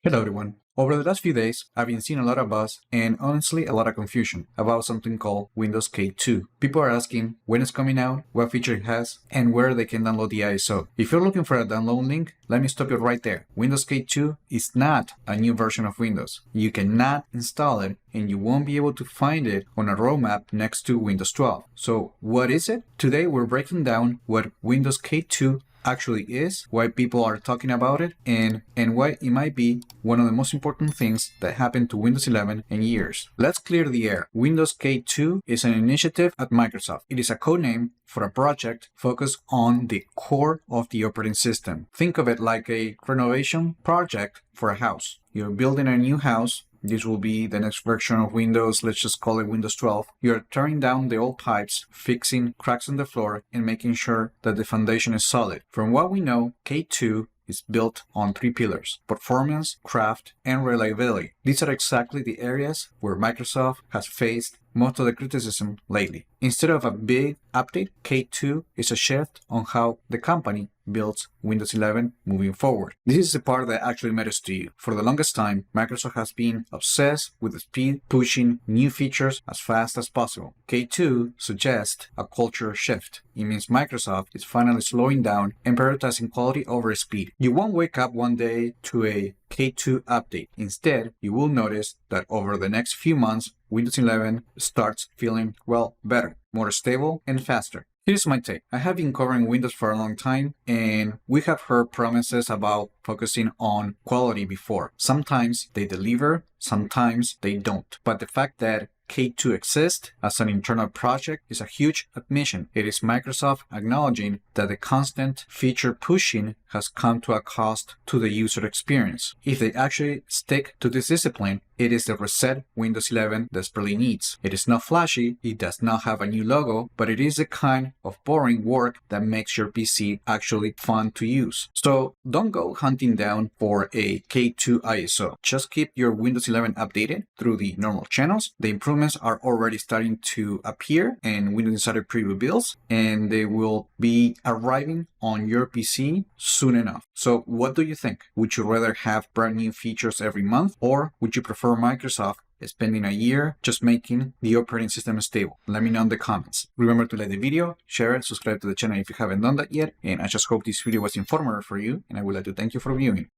Hello everyone. Over the last few days, I've been seeing a lot of buzz and honestly a lot of confusion about something called Windows K2. People are asking when it's coming out, what feature it has, and where they can download the ISO. If you're looking for a download link, let me stop you right there. Windows K2 is not a new version of Windows. You cannot install it and you won't be able to find it on a roadmap next to Windows 12. So what is it? Today we're breaking down what Windows K2 actually is, why people are talking about it, and why it might be one of the most important things that happened to Windows 11 in years. Let's clear the air. Windows K2 is an initiative at Microsoft. It is a codename for a project focused on the core of the operating system. Think of it like a renovation project for a house. You're building a new house. This will be the next version of Windows, let's just call it Windows 12. You're tearing down the old pipes, fixing cracks in the floor, and making sure that the foundation is solid. From what we know, K2 is built on three pillars: performance, craft, and reliability. These are exactly the areas where Microsoft has faced most of the criticism lately. Instead of a big update, K2 is a shift on how the company builds Windows 11 moving forward. This is the part that actually matters to you. For the longest time, Microsoft has been obsessed with the speed, pushing new features as fast as possible. K2 suggests a culture shift. It means Microsoft is finally slowing down and prioritizing quality over speed. You won't wake up one day to a K2 update. Instead, you will notice that over the next few months, Windows 11 starts feeling, well, better, more stable, and faster. Here's my take. I have been covering Windows for a long time, and we have heard promises about focusing on quality before. Sometimes they deliver, sometimes they don't. But the fact that K2 exists as an internal project is a huge admission. It is Microsoft acknowledging that the constant feature pushing has come to a cost to the user experience. If they actually stick to this discipline, it is the reset Windows 11 desperately needs. It is not flashy, it does not have a new logo, but it is the kind of boring work that makes your PC actually fun to use. So don't go hunting down for a K2 ISO. Just keep your Windows 11 updated through the normal channels. The improvements are already starting to appear in Windows Insider Preview builds, and they will be arriving on your PC soon enough. So what do you think? Would you rather have brand new features every month, or would you prefer Microsoft spending a year just making the operating system stable? Let me know in the comments. Remember to like the video, share it, subscribe to the channel if you haven't done that yet, and I just hope this video was informative for you, and I would like to thank you for viewing.